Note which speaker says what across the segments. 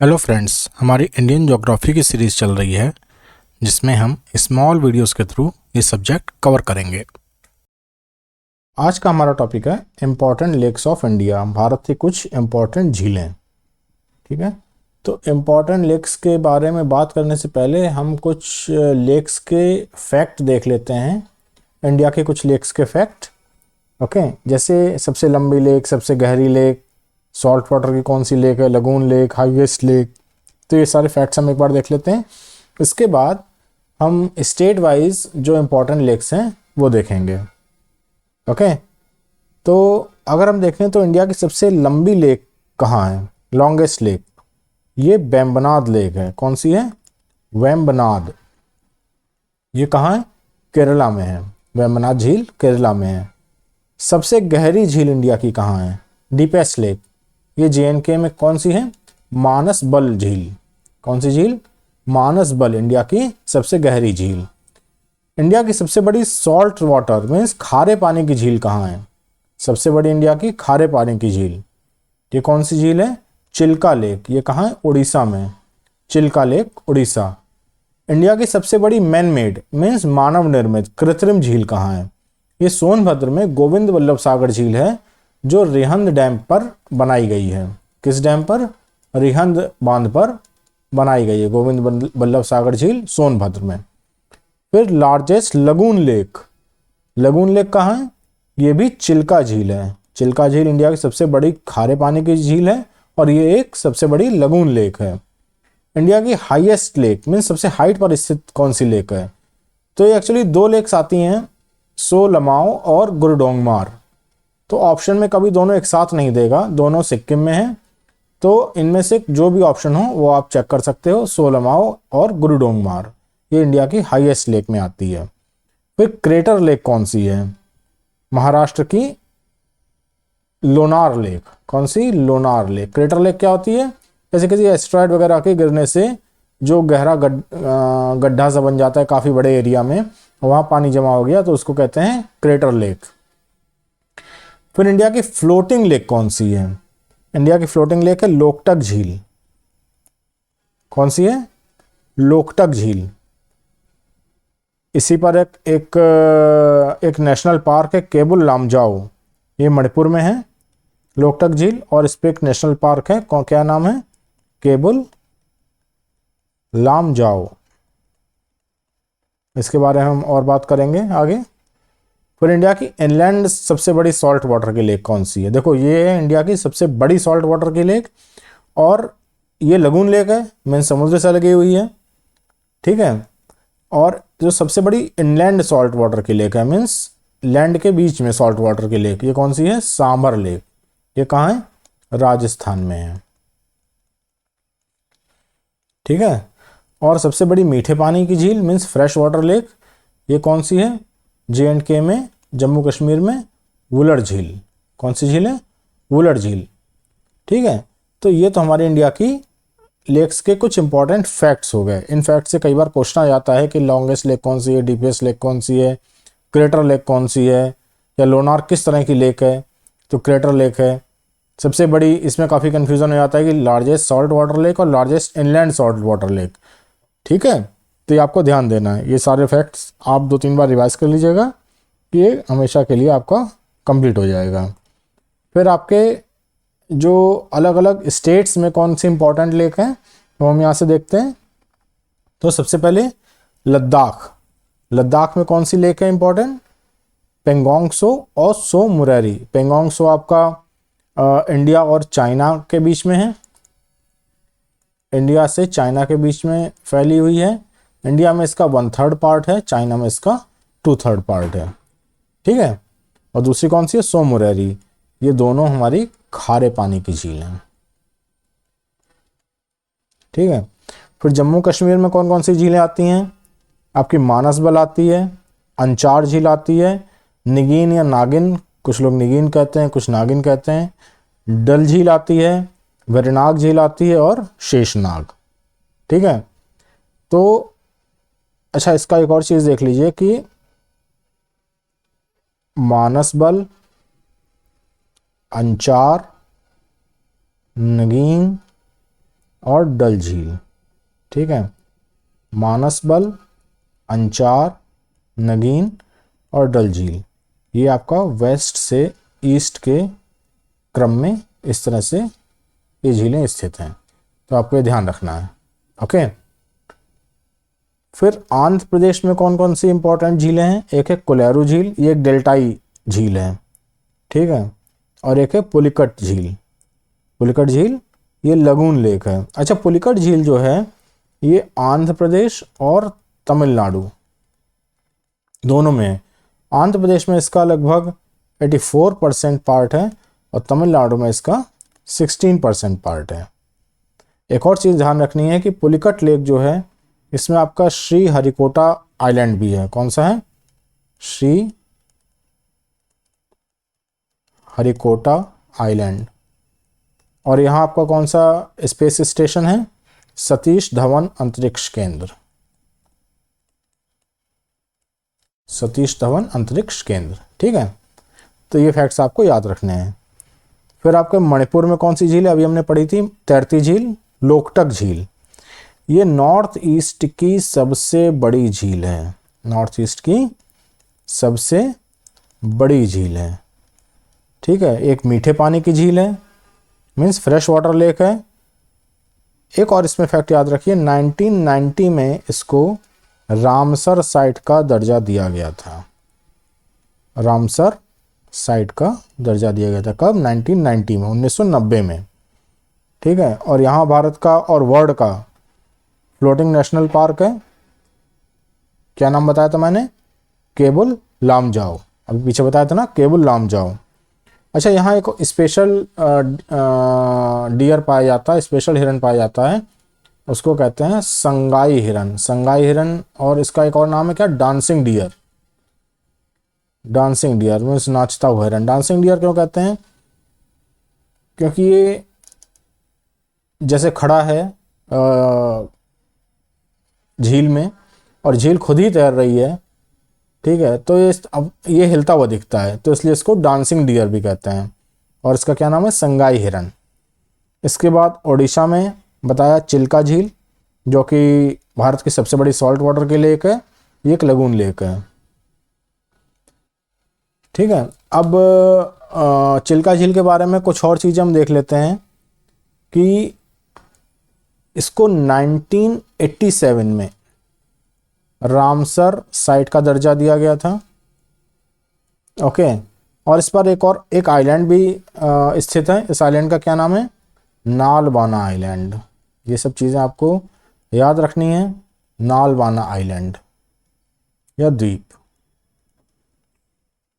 Speaker 1: Hello friends, हमारी Indian geography की series चल रही है जिसमें हम स्मॉल वीडियोस के थ्रू ये सब्जेक्ट कवर करेंगे। आज का हमारा टॉपिक है important lakes of India, Bharat की कुछ इम्पॉर्टेंट झीलें। ठीक है, तो इम्पॉर्टेंट लेक्स के बारे में बात करने से पहले हम कुछ लेक्स के फैक्ट देख लेते हैं। इंडिया के कुछ लेक्स के फैक्ट। ओके, जैसे सबसे लंबी लेक, सबसे गहरी लेक, सॉल्ट वाटर की कौन सी लेक है, लगून लेक, हाईएस्ट लेक। तो ये सारे फैक्ट्स हम एक बार देख लेते हैं। इसके बाद हम स्टेट वाइज जो इम्पोर्टेंट लेक्स हैं वो देखेंगे। ओके, तो अगर हम देखें तो इंडिया की सबसे लंबी लेक कहाँ है, लॉन्गेस्ट लेक, ये वेम्बनाड लेक है। कौन सी है? वेम्बनाड। ये कहाँ है? केरला में है। वेम्बनाड झील केरला में है। सबसे गहरी झील इंडिया की कहाँ है? डीपेस्ट लेक, ये जेएनके में कौन सी है? मानसबल झील। कौन सी झील? मानसबल, इंडिया की सबसे गहरी झील। इंडिया की सबसे बड़ी सॉल्ट वाटर मीन्स खारे पानी की झील कहाँ है? सबसे बड़ी इंडिया की खारे पानी की झील, ये कौन सी झील है? चिल्का लेक। ये कहाँ है? उड़ीसा में। चिल्का लेक, उड़ीसा। इंडिया की सबसे बड़ी मैन मेड मीन्स मानव निर्मित कृत्रिम झील कहाँ है? ये सोनभद्र में गोविंद वल्लभ सागर झील है, जो रिहंद डैम पर बनाई गई है। किस डैम पर? रिहंद बांध पर बनाई गई है गोविंद वल्लभ सागर झील, सोनभद्र में। फिर largest lagoon lake, lagoon lake कहाँ है? ये भी चिल्का झील है। चिल्का झील इंडिया की सबसे बड़ी खारे पानी की झील है और ये एक सबसे बड़ी लगून लेक है। इंडिया की हाईएस्ट लेक मीन्स सबसे हाइट पर स्थित कौन सी लेक है? तो ये एक्चुअली दो लेक्स आती हैं, सो लमाओ और गुरडोंगमार। तो ऑप्शन में कभी दोनों एक साथ नहीं देगा, दोनों सिक्किम में है। तो इनमें से जो भी ऑप्शन हो वो आप चेक कर सकते हो, सो लमाओ और गुरडोंगमार। ये इंडिया की हाईएस्ट लेक में आती है। फिर क्रेटर लेक कौन सी है? महाराष्ट्र की लोनार लेक। कौन सी? लोनार लेक। क्रेटर लेक क्या होती है? जैसे किसी एस्ट्रॉयड वगैरह के गिरने से जो गहरा गड्ढा सा बन जाता है काफ़ी बड़े एरिया में, वहाँ पानी जमा हो गया तो उसको कहते हैं क्रेटर लेक। फिर इंडिया की फ्लोटिंग लेक कौन सी है? इंडिया की फ्लोटिंग लेक है लोकटक झील। कौन सी है? लोकटक झील। इसी पर एक नेशनल पार्क है केबुल लामजाओ, ये मणिपुर में है, लोकटक झील। और इस पर एक नेशनल पार्क है, क्या नाम है? केबुल लामजाओ। इसके बारे में हम और बात करेंगे आगे। फिर इंडिया की इनलैंड सबसे बड़ी सॉल्ट वाटर की लेक कौन सी है? देखो, ये है इंडिया की सबसे बड़ी सॉल्ट वाटर की लेक और ये लगून लेक है, मीन समुद्र से लगी हुई है। ठीक है, और जो सबसे बड़ी इनलैंड सॉल्ट वाटर की लेक है मीन्स लैंड के बीच में सॉल्ट वाटर की लेक, ये कौन सी है? सांभर लेक। ये कहाँ है? राजस्थान में है। ठीक है, और सबसे बड़ी मीठे पानी की झील मीन्स फ्रेश वाटर लेक, ये कौन सी है? जे&के में, जम्मू कश्मीर में, वुलर झील। कौन सी झील है? वुलर झील। ठीक है, तो ये तो हमारी इंडिया की लेक्स के कुछ इंपॉर्टेंट फैक्ट्स हो गए। इन फैक्ट से कई बार क्वेश्चन आ जाता है कि लॉन्गेस्ट लेक कौन सी है, डीपेस्ट लेक कौन सी है, क्रेटर लेक कौन सी है, या लोनार किस तरह की लेक है? तो क्रेटर लेक है सबसे बड़ी। इसमें काफ़ी कन्फ्यूज़न हो जाता है कि लार्जेस्ट सॉल्ट वाटर लेक और largest inland salt water lake. ठीक है, तो ये आपको ध्यान देना है। ये सारे फैक्ट्स आप 2-3 बार रिवाइज कर लीजिएगा, ये हमेशा के लिए आपका कंप्लीट हो जाएगा। फिर आपके जो अलग अलग स्टेट्स में कौन सी इंपॉर्टेंट लेक हैं वो हम यहाँ से देखते हैं। तो सबसे पहले लद्दाख। लद्दाख में कौन सी लेक है इंपॉर्टेंट? पेंगोंग सो और सो मुरारी। पेंगोंग सो आपका इंडिया और चाइना के बीच में है, इंडिया से चाइना के बीच में फैली हुई है। इंडिया में इसका 1/3 पार्ट है, चाइना में इसका 2/3 पार्ट है। ठीक है, और दूसरी कौन सी है? सो मुरारी। ये दोनों हमारी खारे पानी की झील हैं। ठीक है, फिर जम्मू कश्मीर में कौन कौन सी झीलें आती हैं? आपकी मानसबल आती है, अंचार झील आती है, निगीन या नागिन, कुछ लोग निगीन कहते हैं कुछ नागिन कहते हैं, डल झील आती है, वेरनाग झील आती है और शेषनाग। ठीक है, तो अच्छा, इसका एक और चीज़ देख लीजिए कि मानसबल, अंचार, नगीन और डल झील। ठीक है, मानसबल, अंचार, नगीन और डल झील, ये आपका वेस्ट से ईस्ट के क्रम में इस तरह से ये झीलें स्थित हैं, तो आपको ये ध्यान रखना है। ओके, फिर आंध्र प्रदेश में कौन कौन सी इंपॉर्टेंट झीलें हैं? एक है कोलेरू झील, ये एक डेल्टाई झील है। ठीक है, और एक है पुलिकट झील। पुलिकट झील ये लगून लेक है। अच्छा, पुलिकट झील जो है ये आंध्र प्रदेश और तमिलनाडु दोनों में है। आंध्र प्रदेश में इसका लगभग 84% पार्ट है और तमिलनाडु में इसका 16% पार्ट है। एक और चीज़ ध्यान रखनी है कि पुलिकट लेक जो है इसमें आपका श्री हरिकोटा आइलैंड भी है। कौन सा है? श्री हरिकोटा आइलैंड। और यहाँ आपका कौन सा स्पेस स्टेशन है? सतीश धवन अंतरिक्ष केंद्र। सतीश धवन अंतरिक्ष केंद्र। ठीक है, तो ये फैक्ट्स आपको याद रखने हैं। फिर आपके मणिपुर में कौन सी झील है? अभी हमने पढ़ी थी तैरती झील, लोकटक झील। ये नॉर्थ ईस्ट की सबसे बड़ी झील है। नॉर्थ ईस्ट की सबसे बड़ी झील है। ठीक है, एक मीठे पानी की झील है, मीन्स फ्रेश वाटर लेक है। एक और इसमें फैक्ट याद रखिए, 1990 में इसको रामसर साइट का दर्जा दिया गया था। रामसर साइट का दर्जा दिया गया था कब? 1990 में, 1990 में। ठीक है, और यहाँ भारत का और वर्ल्ड का फ्लोटिंग नेशनल पार्क है। क्या नाम बताया था मैंने? केबुल लामजाओ। अभी पीछे बताया था ना, केबुल लामजाओ। अच्छा, यहाँ एक स्पेशल डियर पाया जाता है, स्पेशल हिरन पाया जाता है, उसको कहते हैं संगाई हिरन। संगाई हिरन, और इसका एक और नाम है क्या? Dancing dear. Dancing dear means नाचता हुआ हिरन। डांसिंग डियर क्यों कहते हैं? क्योंकि ये जैसे खड़ा है झील में और झील खुद ही तैर रही है। ठीक है, तो ये अब ये हिलता हुआ दिखता है, तो इसलिए इसको डांसिंग डियर भी कहते हैं। और इसका क्या नाम है? संगाई हिरन। इसके बाद ओडिशा में बताया चिल्का झील, जो कि भारत की सबसे बड़ी सॉल्ट वाटर की लेक है। ये एक लगून लेक है। ठीक है, अब चिल्का झील के बारे में कुछ और चीज़ें हम देख लेते हैं कि इसको 1987 में रामसर साइट का दर्जा दिया गया था। ओके, और इस पर एक आइलैंड भी स्थित है। इस आइलैंड का क्या नाम है? नालबाना आइलैंड। ये सब चीज़ें आपको याद रखनी है। नालबाना आइलैंड या द्वीप।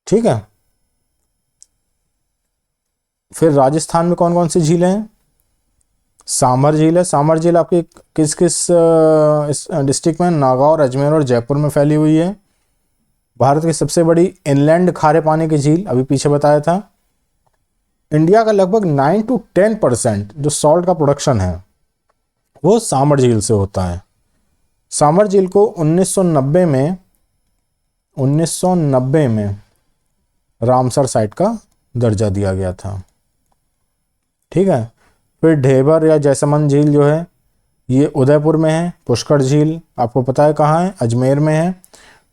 Speaker 1: ठीक है, फिर राजस्थान में कौन कौन सी झीलें हैं? सांभर झील है। सांभर झील आपकी किस किस डिस्ट्रिक्ट में? नागौर, अजमेर और जयपुर में फैली हुई है। भारत की सबसे बड़ी इनलैंड खारे पानी की झील, अभी पीछे बताया था। इंडिया का लगभग 9 to 10% जो सॉल्ट का प्रोडक्शन है वो सांभर झील से होता है। सांभर झील को 1990 में रामसर साइट का दर्जा दिया गया था। ठीक है, फिर ढेबर या जैसमंद झील जो है ये उदयपुर में है। पुष्कर झील आपको पता है कहाँ है? अजमेर में है।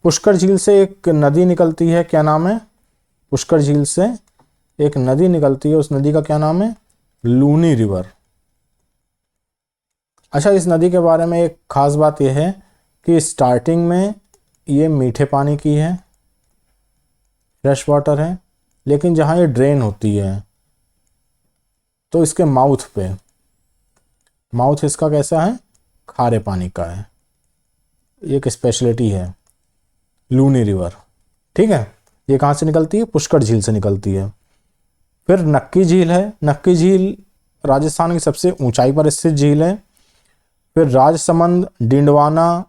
Speaker 1: पुष्कर झील से एक नदी निकलती है, क्या नाम है? पुष्कर झील से एक नदी निकलती है, उस नदी का क्या नाम है? लूनी रिवर। अच्छा, इस नदी के बारे में एक खास बात यह है कि स्टार्टिंग में ये मीठे पानी की है, फ्रेश वाटर है, लेकिन जहाँ ये ड्रेन होती है तो इसके माउथ इसका कैसा है? खारे पानी का है। एक स्पेशलिटी है लूनी रिवर। ठीक है, ये कहाँ से निकलती है? पुष्कर झील से निकलती है। फिर नक्की झील है। नक्की झील राजस्थान की सबसे ऊंचाई पर स्थित झील है। फिर राजसमंद, डिंडवाना,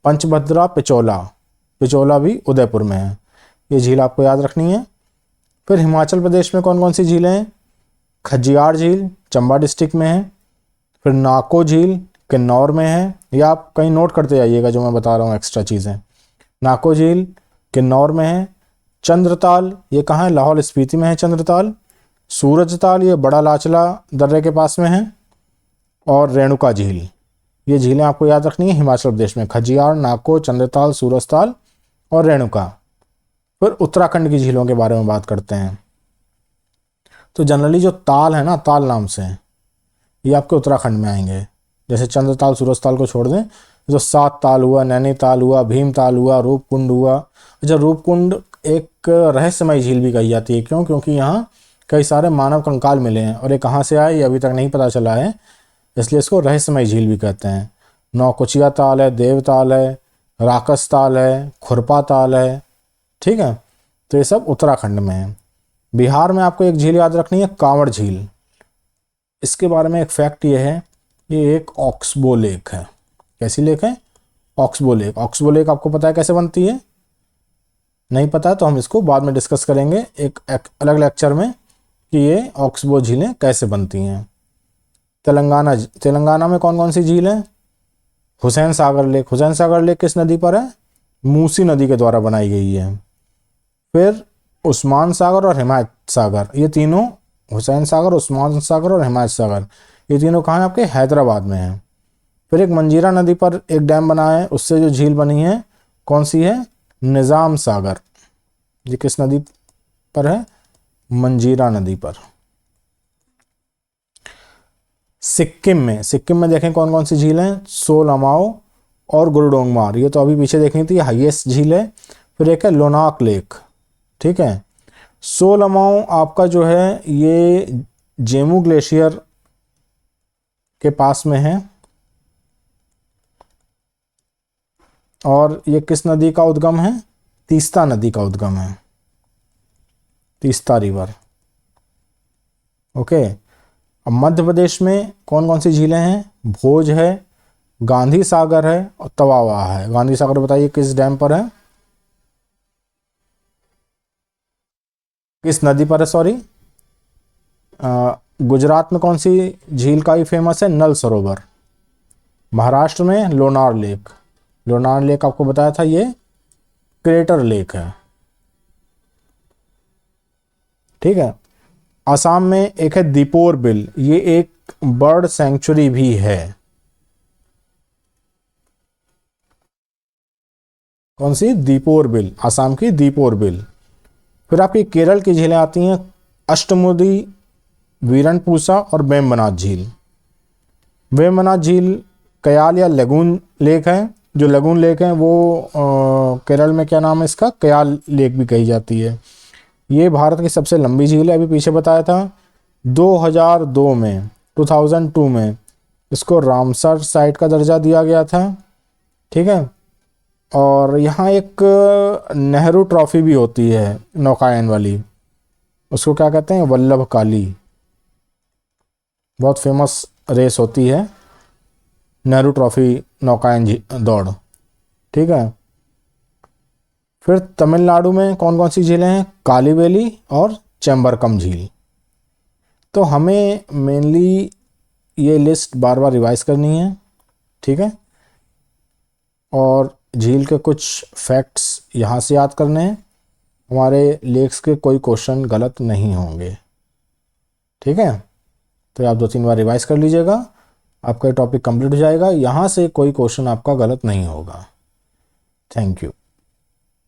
Speaker 1: पंचभद्रा, पिचौला भी उदयपुर में है। ये झील आपको याद रखनी है। फिर हिमाचल प्रदेश में कौन कौन सी झीलें हैं? खजियार झील चंबा डिस्ट्रिक्ट में है। फिर नाको झील किन्नौर में है। या आप कहीं नोट करते जाइएगा जो मैं बता रहा हूँ एक्स्ट्रा चीज़ें। नाको झील किन्नौर में है। चंद्रताल ये कहाँ है? लाहौल स्पीति में है चंद्रताल। सूरजताल ये बड़ा लाचला दर्रे के पास में है। और रेणुका झील, ये झीलें आपको याद रखनी है हिमाचल प्रदेश में, खजियार, नाको, चंद्रताल, सूरजताल और रेणुका। फिर उत्तराखंड की झीलों के बारे में बात करते हैं। तो जनरली जो ताल है ना, ताल नाम से, ये आपके उत्तराखंड में आएंगे। जैसे चंद्रताल, सूरजताल को छोड़ दें, जो सात ताल हुआ, नैनीताल हुआ, भीमताल हुआ, रूपकुंड हुआ। अच्छा, रूपकुंड एक रहस्यमय झील भी कही जाती है। क्यों? क्योंकि यहाँ कई सारे मानव कंकाल मिले हैं और ये कहाँ से आए ये अभी तक नहीं पता चला है, इसलिए इसको रहस्यमय झील भी कहते हैं। नौकुचिया ताल है, देवताल है, राकस ताल है, खुरपा ताल है। ठीक है, तो ये सब उत्तराखंड में है। बिहार में आपको एक झील याद रखनी है, कांवड़ झील। इसके बारे में एक फैक्ट ये है, ये एक ऑक्सबो लेक है। कैसी लेक है? Oxbow lake. ऑक्सबो लेक आपको पता है कैसे बनती है? नहीं पता तो हम इसको बाद में डिस्कस करेंगे एक अलग लेक्चर में कि ये ऑक्सबो झीलें कैसे बनती हैं। तेलंगाना में कौन कौन सी झील है? हुसैन सागर लेक। हुसैन सागर लेक किस नदी पर है? मूसी नदी के द्वारा बनाई गई है। फिर उस्मान सागर और हिमायत सागर, ये तीनों, हुसैन सागर, उस्मान सागर और हिमायत सागर, ये तीनों कहाँ हैं? आपके हैदराबाद में हैं। फिर एक मंजीरा नदी पर एक डैम बना है, उससे जो झील बनी है कौन सी है? निज़ाम सागर। ये किस नदी पर है? मंजीरा नदी पर। सिक्किम में देखें कौन कौन सी झील हैं? सोलमाओ और गुरुडोंगमार, ये तो अभी पीछे देखनी थी, हाईएस्ट झील है। फिर एक है लोनाक लेक। ठीक है, सोलमाओ आपका जो है ये जेमू ग्लेशियर के पास में है और ये किस नदी का उद्गम है? तीस्ता नदी का उद्गम है, तीस्ता रिवर। ओके, अब मध्य प्रदेश में कौन कौन सी झीलें हैं? भोज है, गांधी सागर है और तवावा है। गांधी सागर बताइए किस डैम पर है, किस नदी पर है? सॉरी, गुजरात में कौन सी झील का ही फेमस है? नल सरोवर। महाराष्ट्र में लोनार लेक। लोनार लेक आपको बताया था ये क्रेटर लेक है। ठीक है, असम में एक है दीपोर बिल, ये एक बर्ड सेंचुरी भी है। कौन सी? दीपोर बिल, असम की दीपोर बिल। फिर आपकी केरल की झीलें आती हैं, अष्टमुदी, वीरनपूसा और वेम्बनाथ झील। वेम्बनाथ झील कयाल या लगून लेक है। जो लगून लेक है वो केरल में क्या नाम है इसका? कयाल लेक भी कही जाती है। ये भारत की सबसे लंबी झील है, अभी पीछे बताया था। 2002 में इसको रामसर साइट का दर्जा दिया गया था। ठीक है, और यहाँ एक नेहरू ट्रॉफी भी होती है नौकायन वाली, उसको क्या कहते हैं? वल्लभ काली। बहुत फेमस रेस होती है नेहरू ट्रॉफी नौकायन दौड़। ठीक है, फिर तमिलनाडु में कौन कौन सी झीलें हैं? कालीवेली और चैम्बरकम झील। तो हमें मेनली ये लिस्ट बार बार रिवाइज करनी है। ठीक है, और झील के कुछ फैक्ट्स यहाँ से याद करने हैं, हमारे लेक्स के कोई क्वेश्चन गलत नहीं होंगे। ठीक है, तो आप 2-3 बार रिवाइज कर लीजिएगा, आपका टॉपिक कंप्लीट हो जाएगा। यहाँ से कोई क्वेश्चन आपका गलत नहीं होगा। Thank you.